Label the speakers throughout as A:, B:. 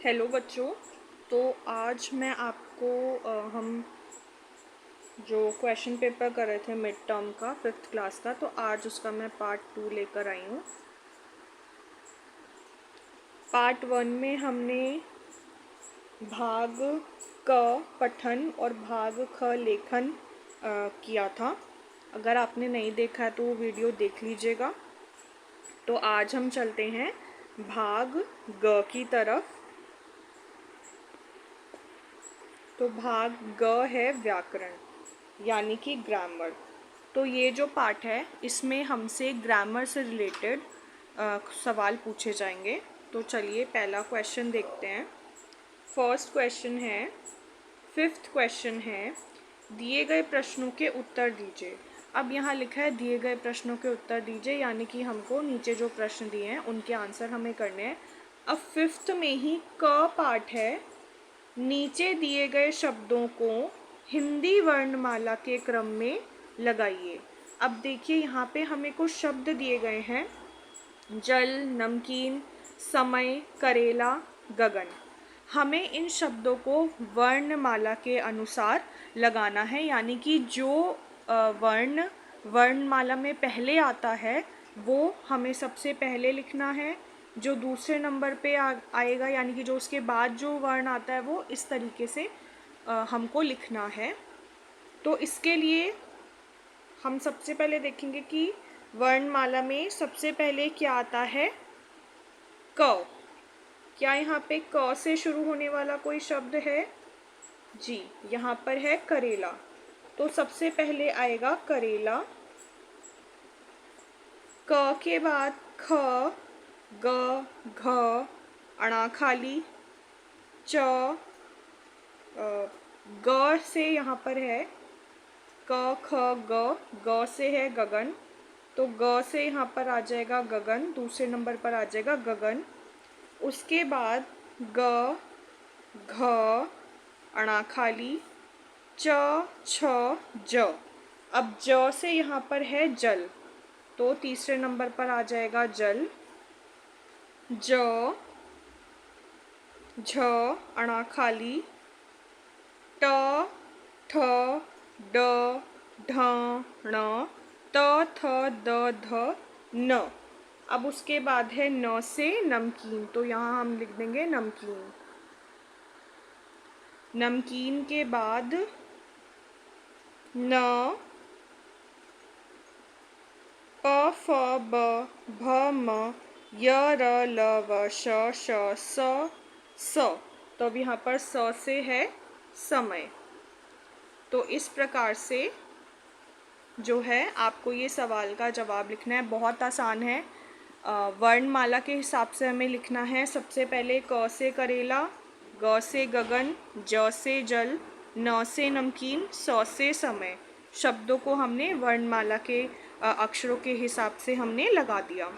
A: Hello बच्चों। तो आज मैं आपको हम जो क्वेश्चन पेपर कर रहे थे मिड टर्म का 5th क्लास का, तो आज उसका मैं पार्ट 2 लेकर आई हूँ। पार्ट 1 में हमने भाग क पठन और भाग ख लेखन किया था। अगर आपने नहीं देखा है तो वो वीडियो देख लीजिएगा। तो आज हम चलते हैं भाग ग की तरफ। तो भाग ग है व्याकरण यानी कि ग्रामर। तो ये जो पार्ट है इसमें हमसे ग्रामर से रिलेटेड सवाल पूछे जाएंगे। तो चलिए पहला क्वेश्चन देखते हैं। फर्स्ट क्वेश्चन है, 5th क्वेश्चन है, दिए गए प्रश्नों के उत्तर दीजिए। अब यहाँ लिखा है दिए गए प्रश्नों के उत्तर दीजिए, यानी कि हमको नीचे जो प्रश्न दिए हैं उनके आंसर हमें करने हैं। अब 5th में ही क पार्ट है, नीचे दिए गए शब्दों को हिंदी वर्णमाला के क्रम में लगाइए। अब देखिए यहाँ पे हमें कुछ शब्द दिए गए हैं, जल, नमकीन, समय, करेला, गगन। हमें इन शब्दों को वर्णमाला के अनुसार लगाना है, यानी कि जो वर्ण वर्णमाला में पहले आता है वो हमें सबसे पहले लिखना है। जो दूसरे नंबर पे आएगा, यानी कि जो उसके बाद जो वर्ण आता है वो इस तरीके से हमको लिखना है। तो इसके लिए हम सबसे पहले देखेंगे कि वर्णमाला में सबसे पहले क्या आता है, क। क्या यहाँ पे क से शुरू होने वाला कोई शब्द है? जी, यहाँ पर है करेला। तो सबसे पहले आएगा करेला। क के बाद ख, ग, घ, अणा खाली, च, ग से यहाँ पर है क, ख, ग से है गगन। तो ग से यहाँ पर आ जाएगा गगन, दूसरे नंबर पर आ जाएगा गगन। उसके बाद ग, घ, अणा खाली, च, छ, ज। अब ज से यहाँ पर है जल, तो तीसरे नंबर पर आ जाएगा जल। ज, झ, अणा खाली, ट, ठ, ड, ढ, ण, त, थ, द, ध, न। अब उसके बाद है न से नमकीन, तो यहाँ हम लिख देंगे नमकीन। नमकीन के बाद न, प, फ, ब, भ, म, य, र, ल, व, श, स। तो अब यहाँ पर स से है समय। तो इस प्रकार से जो है आपको ये सवाल का जवाब लिखना है। बहुत आसान है। वर्णमाला के हिसाब से हमें लिखना है। सबसे पहले क से करेला, ग से गगन, ज से जल, न से नमकीन, स से समय। शब्दों को हमने वर्णमाला के अक्षरों के हिसाब से हमने लगा दिया।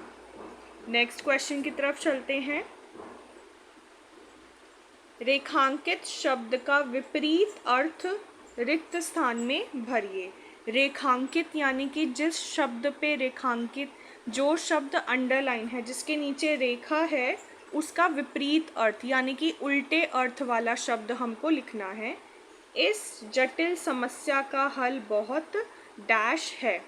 A: नेक्स्ट क्वेश्चन की तरफ चलते हैं। रेखांकित शब्द का विपरीत अर्थ रिक्त स्थान में भरिए। रेखांकित यानी कि जिस शब्द पे रेखांकित, जो शब्द अंडरलाइन है, जिसके नीचे रेखा है, उसका विपरीत अर्थ यानी कि उल्टे अर्थ वाला शब्द हमको लिखना है। इस जटिल समस्या का हल बहुत डैश है।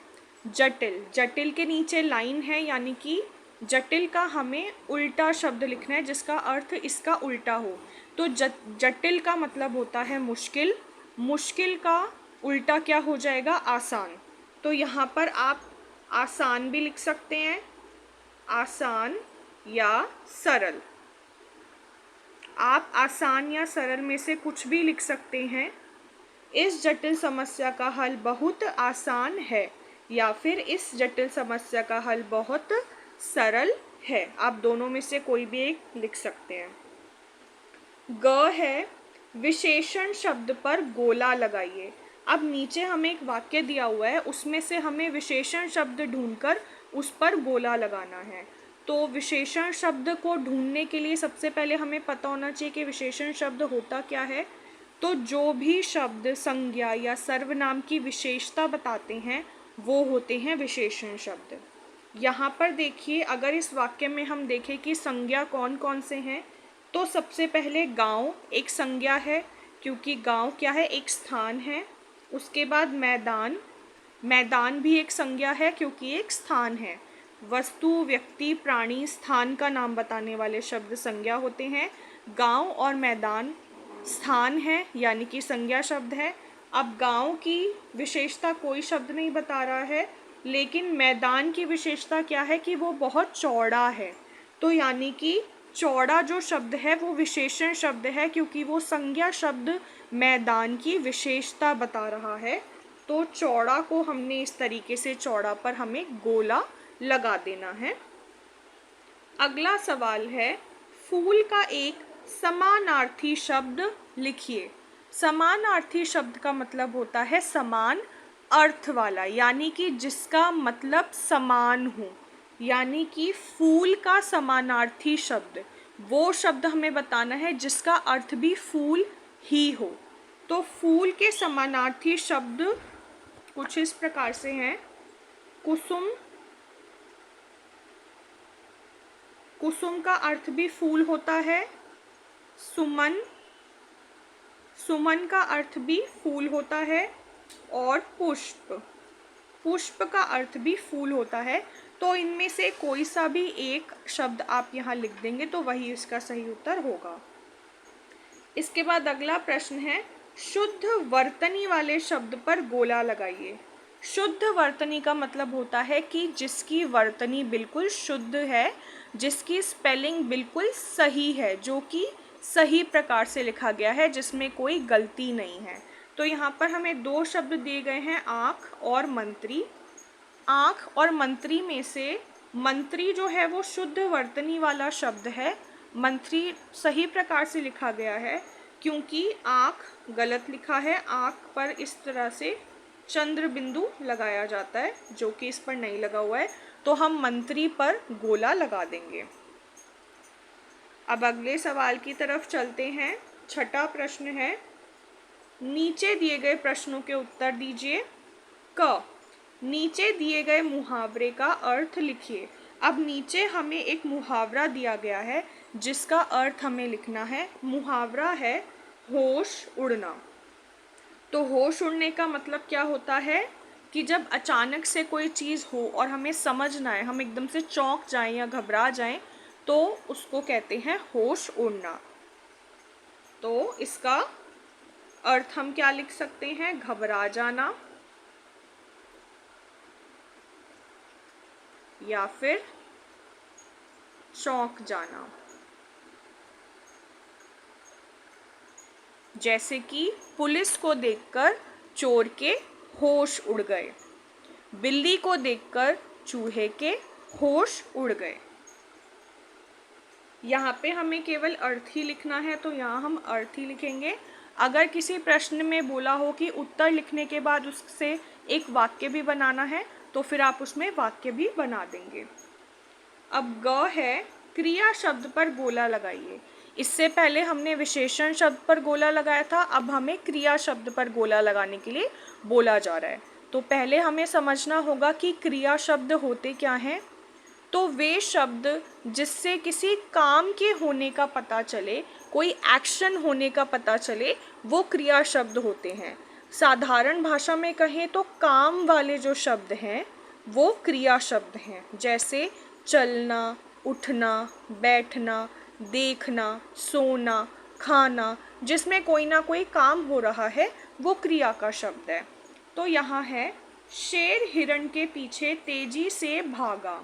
A: जटिल, जटिल के नीचे लाइन है, यानी कि जटिल का हमें उल्टा शब्द लिखना है जिसका अर्थ इसका उल्टा हो। तो जटिल का मतलब होता है मुश्किल, मुश्किल का उल्टा क्या हो जाएगा, आसान। तो यहाँ पर आप आसान भी लिख सकते हैं, आसान या सरल। आप आसान या सरल में से कुछ भी लिख सकते हैं। इस जटिल समस्या का हल बहुत आसान है, या फिर इस जटिल समस्या का हल बहुत सरल है। आप दोनों में से कोई भी एक लिख सकते हैं। ग है, विशेषण शब्द पर गोला लगाइए। अब नीचे हमें एक वाक्य दिया हुआ है, उसमें से हमें विशेषण शब्द ढूंढकर उस पर गोला लगाना है। तो विशेषण शब्द को ढूंढने के लिए सबसे पहले हमें पता होना चाहिए कि विशेषण शब्द होता क्या है। तो जो भी शब्द संज्ञा या सर्वनाम की विशेषता बताते हैं वो होते हैं विशेषण शब्द। यहाँ पर देखिए, अगर इस वाक्य में हम देखें कि संज्ञा कौन कौन से हैं, तो सबसे पहले गांव एक संज्ञा है, क्योंकि गांव क्या है, एक स्थान है। उसके बाद मैदान, मैदान भी एक संज्ञा है क्योंकि एक स्थान है। वस्तु, व्यक्ति, प्राणी, स्थान का नाम बताने वाले शब्द संज्ञा होते हैं। गांव और मैदान स्थान है यानी कि संज्ञा शब्द है। अब गांव की विशेषता कोई शब्द नहीं बता रहा है, लेकिन मैदान की विशेषता क्या है कि वो बहुत चौड़ा है। तो यानी कि चौड़ा जो शब्द है वो विशेषण शब्द है, क्योंकि वो संज्ञा शब्द मैदान की विशेषता बता रहा है। तो चौड़ा को हमने इस तरीके से, चौड़ा पर हमें गोला लगा देना है। अगला सवाल है, फूल का एक समानार्थी शब्द लिखिए। समानार्थी शब्द का मतलब होता है समान अर्थ वाला, यानी कि जिसका मतलब समान हो। यानी कि फूल का समानार्थी शब्द, वो शब्द हमें बताना है जिसका अर्थ भी फूल ही हो। तो फूल के समानार्थी शब्द कुछ इस प्रकार से हैं। कुसुम, कुसुम का अर्थ भी फूल होता है। सुमन, सुमन का अर्थ भी फूल होता है। और पुष्प, पुष्प का अर्थ भी फूल होता है। तो इनमें से कोई सा भी एक शब्द आप यहाँ लिख देंगे तो वही इसका सही उत्तर होगा। इसके बाद अगला प्रश्न है, शुद्ध वर्तनी वाले शब्द पर गोला लगाइए। शुद्ध वर्तनी का मतलब होता है कि जिसकी वर्तनी बिल्कुल शुद्ध है, जिसकी स्पेलिंग बिल्कुल सही है, जो कि सही प्रकार से लिखा गया है, जिसमें कोई गलती नहीं है। तो यहाँ पर हमें दो शब्द दिए गए हैं, आँख और मंत्री। आँख और मंत्री में से मंत्री जो है वो शुद्ध वर्तनी वाला शब्द है। मंत्री सही प्रकार से लिखा गया है, क्योंकि आँख गलत लिखा है। आँख पर इस तरह से चंद्र बिंदु लगाया जाता है, जो कि इस पर नहीं लगा हुआ है। तो हम मंत्री पर गोला लगा देंगे। अब अगले सवाल की तरफ चलते हैं। छठा प्रश्न है, नीचे दिए गए प्रश्नों के उत्तर दीजिए। क, नीचे दिए गए मुहावरे का अर्थ लिखिए। अब नीचे हमें एक मुहावरा दिया गया है जिसका अर्थ हमें लिखना है। मुहावरा है होश उड़ना। तो होश उड़ने का मतलब क्या होता है कि जब अचानक से कोई चीज़ हो और हमें समझ ना आए, हम एकदम से चौंक जाएं या घबरा जाएं, तो उसको कहते हैं होश उड़ना। तो इसका अर्थ हम क्या लिख सकते हैं, घबरा जाना या फिर चौंक जाना। जैसे कि पुलिस को देखकर चोर के होश उड़ गए, बिल्ली को देखकर चूहे के होश उड़ गए। यहाँ पे हमें केवल अर्थ ही लिखना है, तो यहाँ हम अर्थ ही लिखेंगे। अगर किसी प्रश्न में बोला हो कि उत्तर लिखने के बाद उससे एक वाक्य भी बनाना है, तो फिर आप उसमें वाक्य भी बना देंगे। अब ग है, क्रिया शब्द पर गोला लगाइए। इससे पहले हमने विशेषण शब्द पर गोला लगाया था, अब हमें क्रिया शब्द पर गोला लगाने के लिए बोला जा रहा है। तो पहले हमें समझना होगा कि क्रिया शब्द होते क्या हैं। तो वे शब्द जिससे किसी काम के होने का पता चले, कोई एक्शन होने का पता चले, वो क्रिया शब्द होते हैं। साधारण भाषा में कहें तो काम वाले जो शब्द हैं वो क्रिया शब्द हैं। जैसे चलना, उठना, बैठना, देखना, सोना, खाना, जिसमें कोई ना कोई काम हो रहा है वो क्रिया का शब्द है। तो यहाँ है, शेर हिरण के पीछे तेजी से भागा।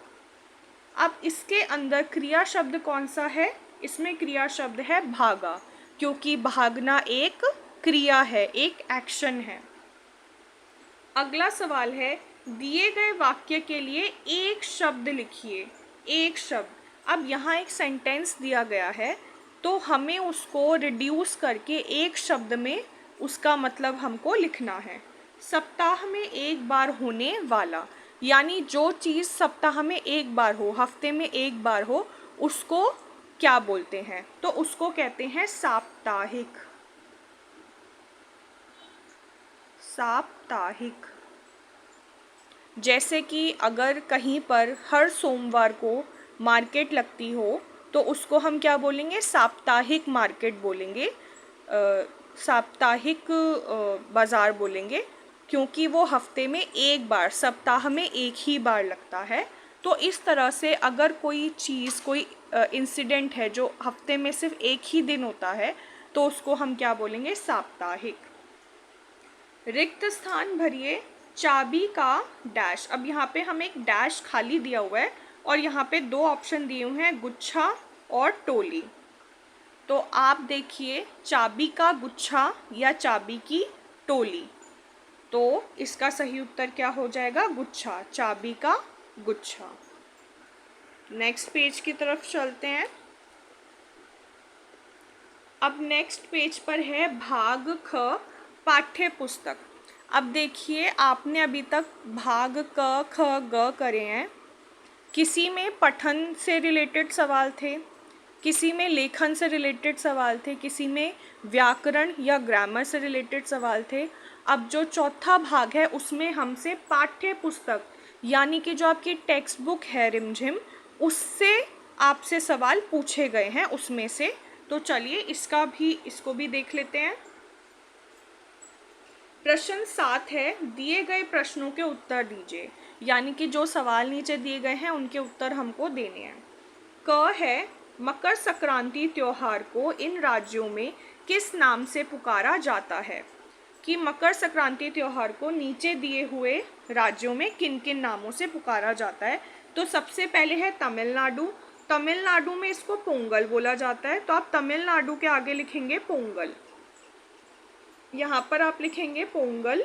A: अब इसके अंदर क्रिया शब्द कौन सा है, इसमें क्रिया शब्द है भागा, क्योंकि भागना एक क्रिया है, एक एक्शन है। अगला सवाल है, दिए गए वाक्य के लिए एक शब्द लिखिए। एक शब्द, अब यहाँ एक सेंटेंस दिया गया है तो हमें उसको रिड्यूस करके एक शब्द में उसका मतलब हमको लिखना है। सप्ताह में एक बार होने वाला, यानी जो चीज़ सप्ताह में एक बार हो, हफ्ते में एक बार हो, उसको क्या बोलते हैं, तो उसको कहते हैं साप्ताहिक। साप्ताहिक। जैसे कि अगर कहीं पर हर सोमवार को मार्केट लगती हो तो उसको हम क्या बोलेंगे, साप्ताहिक मार्केट बोलेंगे, साप्ताहिक बाज़ार बोलेंगे, क्योंकि वो हफ्ते में एक बार, सप्ताह में एक ही बार लगता है। तो इस तरह से अगर कोई चीज़, कोई इंसिडेंट है जो हफ्ते में सिर्फ एक ही दिन होता है, तो उसको हम क्या बोलेंगे, साप्ताहिक। रिक्त स्थान भरिए, चाबी का डैश। अब यहाँ पे हमें एक डैश खाली दिया हुआ है और यहाँ पे दो ऑप्शन दिए हुए हैं, गुच्छा और टोली। तो आप देखिए, चाबी का गुच्छा या चाबी की टोली। तो इसका सही उत्तर क्या हो जाएगा, गुच्छा, चाबी का गुच्छा। नेक्स्ट पेज की तरफ चलते हैं। अब नेक्स्ट पेज पर है भाग ख, पाठ्य पुस्तक। अब देखिए, आपने अभी तक भाग क, ख, ग करे हैं। किसी में पठन से रिलेटेड सवाल थे, किसी में लेखन से रिलेटेड सवाल थे, किसी में व्याकरण या ग्रामर से रिलेटेड सवाल थे। अब जो चौथा भाग है उसमें हमसे पाठ्य पुस्तक यानी कि जो आपकी टेक्स्ट बुक है रिमझिम, उससे आपसे सवाल पूछे गए हैं उसमें से। तो चलिए इसको भी देख लेते हैं। प्रश्न 7 है, दिए गए प्रश्नों के उत्तर दीजिए, यानी कि जो सवाल नीचे दिए गए हैं उनके उत्तर हमको देने हैं। क है, मकर संक्रांति त्योहार को इन राज्यों में किस नाम से पुकारा जाता है, कि मकर संक्रांति त्योहार को नीचे दिए हुए राज्यों में किन किन नामों से पुकारा जाता है। तो सबसे पहले है तमिलनाडु। तमिलनाडु में इसको पोंगल बोला जाता है, तो आप तमिलनाडु के आगे लिखेंगे पोंगल, यहाँ पर आप लिखेंगे पोंगल।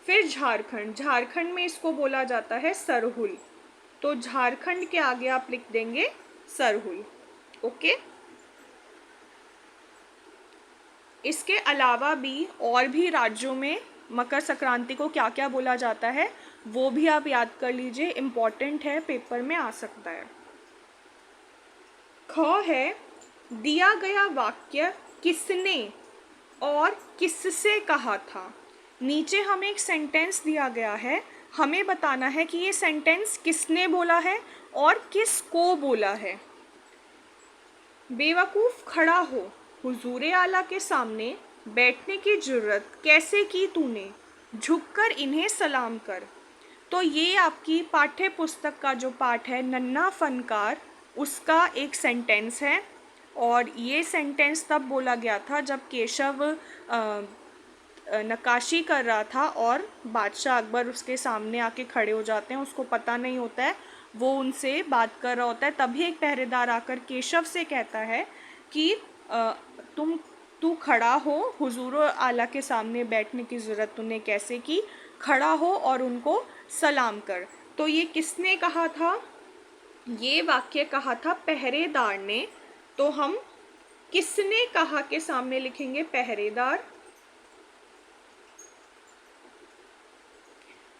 A: फिर झारखंड, झारखंड में इसको बोला जाता है सरहुल, तो झारखंड के आगे आप लिख देंगे सरहुल। ओके। इसके अलावा भी और भी राज्यों में मकर संक्रांति को क्या क्या बोला जाता है वो भी आप याद कर लीजिए, इम्पॉर्टेंट है, पेपर में आ सकता है। ख है, दिया गया वाक्य किसने और किससे कहा था। नीचे हमें एक सेंटेंस दिया गया है, हमें बताना है कि ये सेंटेंस किसने बोला है और किसको बोला है। बेवकूफ़ खड़ा हो, हुजूरे आला के सामने बैठने की जुर्रत कैसे की तूने, झुककर इन्हें सलाम कर। तो ये आपकी पाठ्य पुस्तक का जो पाठ है नन्हा फनकार, उसका एक सेंटेंस है। और ये सेंटेंस तब बोला गया था जब केशव नक्काशी कर रहा था और बादशाह अकबर उसके सामने आके खड़े हो जाते हैं, उसको पता नहीं होता है, वो उनसे बात कर रहा होता है। तभी एक पहरेदार आकर केशव से कहता है कि तू खड़ा हो, हुजूर आला के सामने बैठने की ज़रूरत तूने कैसे की, खड़ा हो और उनको सलाम कर। तो ये किसने कहा था, ये वाक्य कहा था पहरेदार ने। तो हम किसने कहा के सामने लिखेंगे पहरेदार,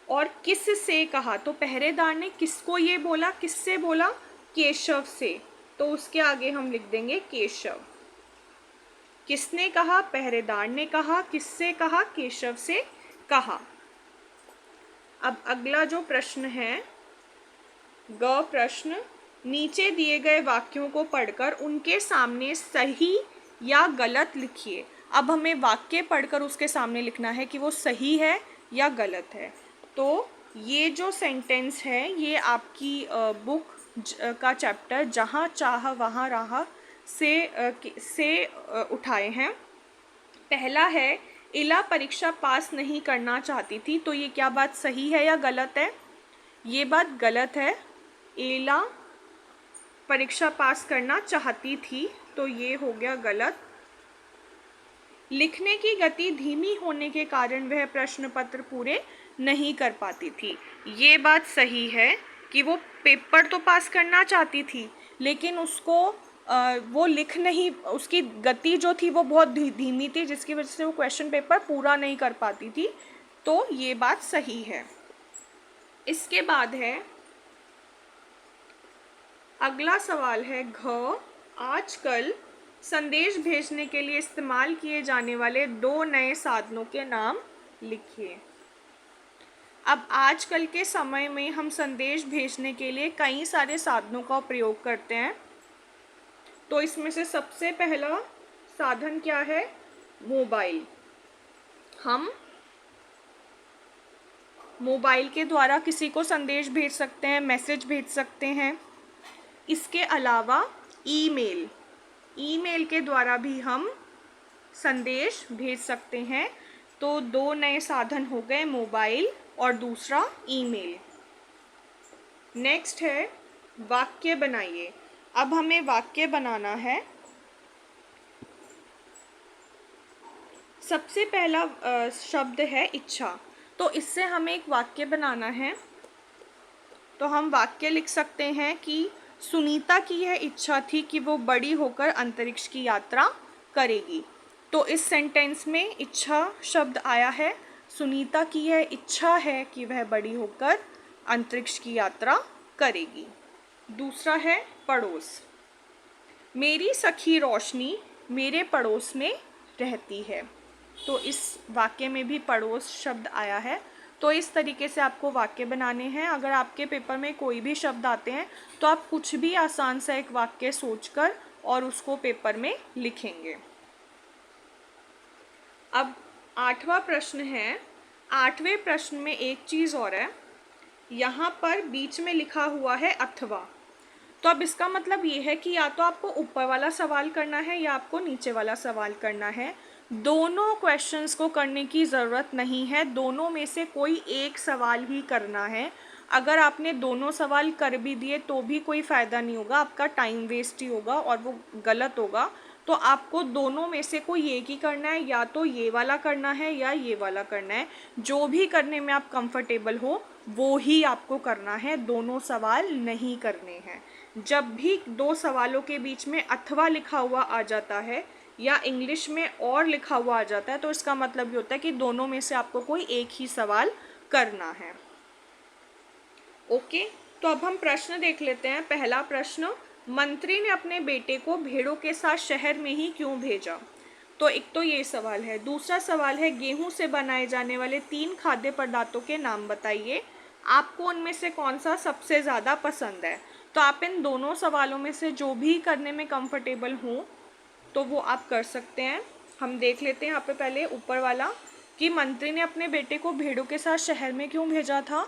A: और किस से कहा, तो पहरेदार ने किसको ये बोला, किससे बोला, केशव से, तो उसके आगे हम लिख देंगे केशव। किसने कहा, पहरेदार ने कहा, किससे कहा, केशव से कहा। अब अगला जो प्रश्न है ग प्रश्न, नीचे दिए गए वाक्यों को पढ़कर उनके सामने सही या गलत लिखिए। अब हमें वाक्य पढ़कर उसके सामने लिखना है कि वो सही है या गलत है। तो ये जो सेंटेंस है ये आपकी बुक का चैप्टर जहाँ चाह वहाँ राह से उठाए हैं। पहला है, इला परीक्षा पास नहीं करना चाहती थी, तो ये क्या बात सही है या गलत है, ये बात गलत है। इला परीक्षा पास करना चाहती थी, तो ये हो गया गलत। लिखने की गति धीमी होने के कारण वह प्रश्न पत्र पूरे नहीं कर पाती थी, ये बात सही है कि वो पेपर तो पास करना चाहती थी लेकिन उसको वो लिख नहीं, उसकी गति जो थी वो बहुत धीमी थी, जिसकी वजह से वो क्वेश्चन पेपर पूरा नहीं कर पाती थी, तो ये बात सही है। इसके बाद है अगला सवाल है घ, आजकल संदेश भेजने के लिए इस्तेमाल किए जाने वाले 2 नए साधनों के नाम लिखिए। अब आजकल के समय में हम संदेश भेजने के लिए कई सारे साधनों का प्रयोग करते हैं। तो इसमें से सबसे पहला साधन क्या है? मोबाइल। हम मोबाइल के द्वारा किसी को संदेश भेज सकते हैं, मैसेज भेज सकते हैं। इसके अलावा ईमेल, ईमेल के द्वारा भी हम संदेश भेज सकते हैं। तो दो नए साधन हो गए, मोबाइल और दूसरा ईमेल। नेक्स्ट है वाक्य बनाइए। अब हमें वाक्य बनाना है। सबसे पहला शब्द है इच्छा। तो इससे हमें एक वाक्य बनाना है। तो हम वाक्य लिख सकते हैं कि सुनीता की यह इच्छा थी कि वो बड़ी होकर अंतरिक्ष की यात्रा करेगी। तो इस सेंटेंस में इच्छा शब्द आया है। सुनीता की यह इच्छा है कि वह बड़ी होकर अंतरिक्ष की यात्रा करेगी। दूसरा है पड़ोस। मेरी सखी रोशनी मेरे पड़ोस में रहती है। तो इस वाक्य में भी पड़ोस शब्द आया है। तो इस तरीके से आपको वाक्य बनाने हैं। अगर आपके पेपर में कोई भी शब्द आते हैं तो आप कुछ भी आसान सा एक वाक्य सोचकर और उसको पेपर में लिखेंगे। अब 8वां प्रश्न है। 8वें प्रश्न में एक चीज़ और है, यहाँ पर बीच में लिखा हुआ है अथवा। तो अब इसका मतलब ये है कि या तो आपको ऊपर वाला सवाल करना है या आपको नीचे वाला सवाल करना है। दोनों क्वेश्चंस को करने की ज़रूरत नहीं है, दोनों में से कोई एक सवाल ही करना है। अगर आपने दोनों सवाल कर भी दिए तो भी कोई फ़ायदा नहीं होगा, आपका टाइम वेस्ट ही होगा और वो गलत होगा। तो आपको दोनों में से कोई एक ही करना है, या तो ये वाला करना है या ये वाला करना है। जो भी करने में आप कंफर्टेबल हो वो ही आपको करना है, दोनों सवाल नहीं करने हैं। जब भी दो सवालों के बीच में अथवा लिखा हुआ आ जाता है या इंग्लिश में और लिखा हुआ आ जाता है तो इसका मतलब ये होता है कि दोनों में से आपको कोई एक ही सवाल करना है। ओके, तो अब हम प्रश्न देख लेते हैं। पहला प्रश्न, मंत्री ने अपने बेटे को भेड़ों के साथ शहर में ही क्यों भेजा? तो एक तो ये सवाल है। दूसरा सवाल है, गेहूं से बनाए जाने वाले 3 खाद्य पदार्थों के नाम बताइए, आपको उनमें से कौन सा सबसे ज़्यादा पसंद है? तो आप इन दोनों सवालों में से जो भी करने में कंफर्टेबल हों तो वो आप कर सकते हैं। हम देख लेते हैं यहाँ पे पहले ऊपर वाला कि मंत्री ने अपने बेटे को भेड़ों के साथ शहर में क्यों भेजा था।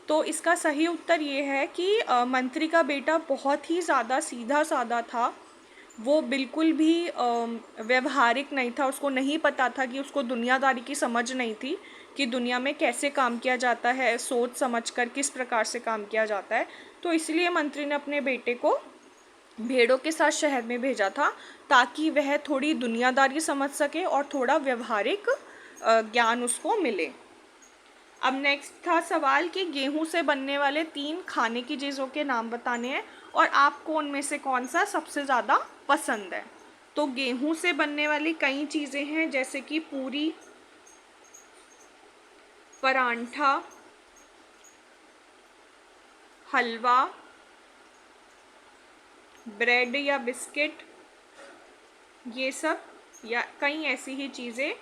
A: तो इसका सही उत्तर ये है कि मंत्री का बेटा बहुत ही ज़्यादा सीधा साधा था। वो बिल्कुल भी व्यवहारिक नहीं था, उसको नहीं पता था कि उसको दुनियादारी की समझ नहीं थी कि दुनिया में कैसे काम किया जाता है, सोच समझकर किस प्रकार से काम किया जाता है। तो इसलिए मंत्री ने अपने बेटे को भेड़ों के साथ शहर में भेजा था ताकि वह थोड़ी दुनियादारी समझ सके और थोड़ा व्यवहारिक ज्ञान उसको मिले। अब नेक्स्ट था सवाल कि गेहूं से बनने वाले 3 खाने की चीज़ों के नाम बताने हैं और आपको उनमें से कौन सा सबसे ज़्यादा पसंद है। तो गेहूं से बनने वाली कई चीज़ें हैं जैसे कि पूरी, परांठा, हलवा, ब्रेड या बिस्किट, ये सब या कई ऐसी ही चीज़ें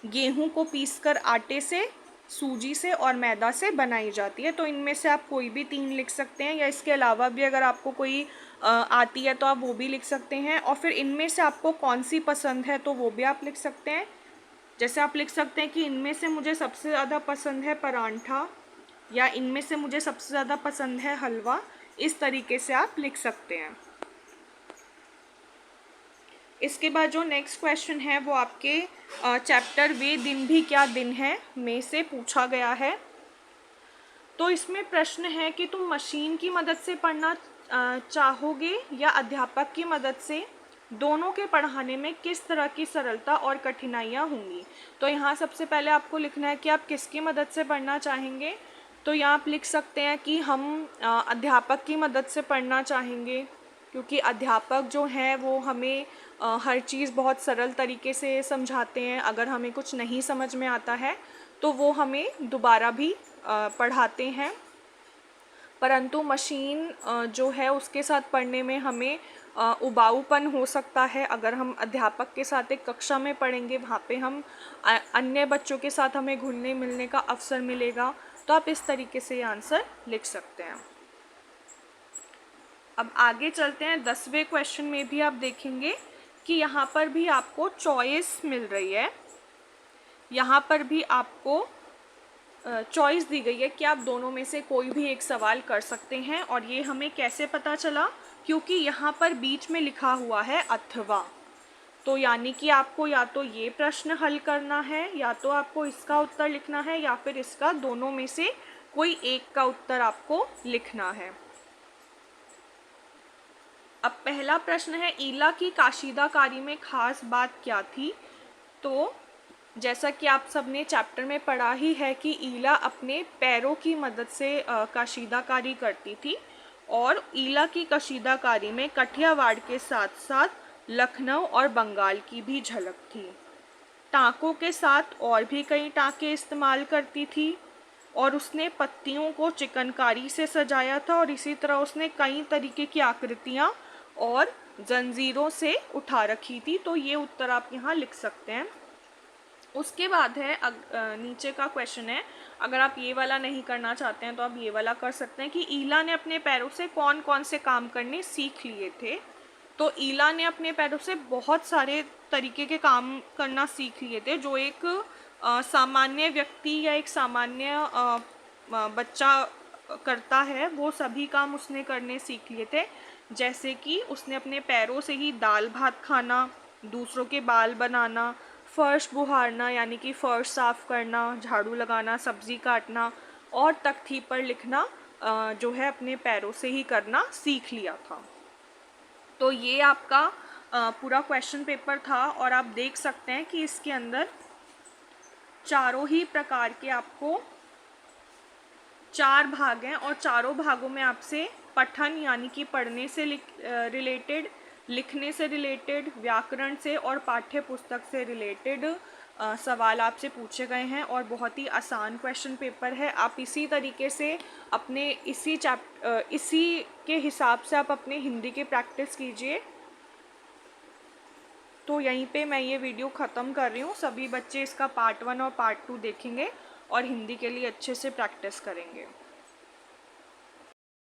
A: गेहूं को पीसकर आटे से, सूजी से और मैदा से बनाई जाती है। तो इनमें से आप कोई भी 3 लिख सकते हैं या इसके अलावा भी अगर आपको कोई आती है तो आप वो भी लिख सकते हैं। और फिर इनमें से आपको कौन सी पसंद है तो वो भी आप लिख सकते हैं। जैसे आप लिख सकते हैं कि इनमें से मुझे सबसे ज़्यादा पसंद है परांठा या इनमें से मुझे सबसे ज़्यादा पसंद है हलवा। इस तरीके से आप लिख सकते हैं। इसके बाद जो नेक्स्ट क्वेश्चन है वो आपके चैप्टर वे दिन भी क्या दिन है में से पूछा गया है। तो इसमें प्रश्न है कि तुम मशीन की मदद से पढ़ना चाहोगे या अध्यापक की मदद से, दोनों के पढ़ाने में किस तरह की सरलता और कठिनाइयाँ होंगी। तो यहाँ सबसे पहले आपको लिखना है कि आप किसकी मदद से पढ़ना चाहेंगे। तो यहाँ आप लिख सकते हैं कि हम अध्यापक की मदद से पढ़ना चाहेंगे क्योंकि अध्यापक जो हैं वो हमें हर चीज़ बहुत सरल तरीके से समझाते हैं। अगर हमें कुछ नहीं समझ में आता है तो वो हमें दोबारा भी पढ़ाते हैं। परंतु मशीन जो है उसके साथ पढ़ने में हमें उबाऊपन हो सकता है। अगर हम अध्यापक के साथ एक कक्षा में पढ़ेंगे वहाँ पे हम अन्य बच्चों के साथ हमें घुलने मिलने का अवसर मिलेगा। तो आप इस तरीके से ये आंसर लिख सकते हैं। अब आगे चलते हैं। 10वें क्वेश्चन में भी आप देखेंगे कि यहाँ पर भी आपको चॉइस मिल रही है। यहाँ पर भी आपको चॉइस दी गई है कि आप दोनों में से कोई भी एक सवाल कर सकते हैं। और ये हमें कैसे पता चला? क्योंकि यहाँ पर बीच में लिखा हुआ है अथवा। तो यानी कि आपको या तो ये प्रश्न हल करना है, या तो आपको इसका उत्तर लिखना है, या फिर इसका दोनों में से कोई एक का उत्तर आपको लिखना है। अब पहला प्रश्न है, ईला की काशीदाकारी में खास बात क्या थी? तो जैसा कि आप सबने चैप्टर में पढ़ा ही है कि ईला अपने पैरों की मदद से कशीदाकारी करती थी। और ईला की कशीदाकारी में कठियावाड़ के साथ साथ लखनऊ और बंगाल की भी झलक थी। टाँकों के साथ और भी कई टाँके इस्तेमाल करती थी। और उसने पत्तियों को चिकनकारी से सजाया था। और इसी तरह उसने कई तरीके की आकृतियाँ और जंजीरों से उठा रखी थी। तो ये उत्तर आप यहाँ लिख सकते हैं। उसके बाद है नीचे का क्वेश्चन है, अगर आप ये वाला नहीं करना चाहते हैं तो आप ये वाला कर सकते हैं कि ईला ने अपने पैरों से कौन कौन से काम करने सीख लिए थे। तो ईला ने अपने पैरों से बहुत सारे तरीके के काम करना सीख लिए थे जो एक सामान्य व्यक्ति या एक सामान्य बच्चा करता है, वो सभी काम उसने करने सीख लिए थे। जैसे कि उसने अपने पैरों से ही दाल भात खाना, दूसरों के बाल बनाना, फर्श बुहारना यानी कि फर्श साफ करना, झाड़ू लगाना, सब्जी काटना और तख्ती पर लिखना जो है अपने पैरों से ही करना सीख लिया था। तो ये आपका पूरा क्वेश्चन पेपर था। और आप देख सकते हैं कि इसके अंदर चारों ही प्रकार के आपको 4 भाग हैं। और चारों भागों में आपसे पठन यानी कि पढ़ने से रिलेटेड, लिखने से रिलेटेड, व्याकरण से और पाठ्य पुस्तक से रिलेटेड सवाल आपसे पूछे गए हैं। और बहुत ही आसान क्वेश्चन पेपर है। आप इसी तरीके से अपने इसी के हिसाब से आप अपने हिंदी की प्रैक्टिस कीजिए। तो यहीं पे मैं ये वीडियो ख़त्म कर रही हूँ। सभी बच्चे इसका पार्ट 1 और पार्ट 2 देखेंगे और हिंदी के लिए अच्छे से प्रैक्टिस करेंगे।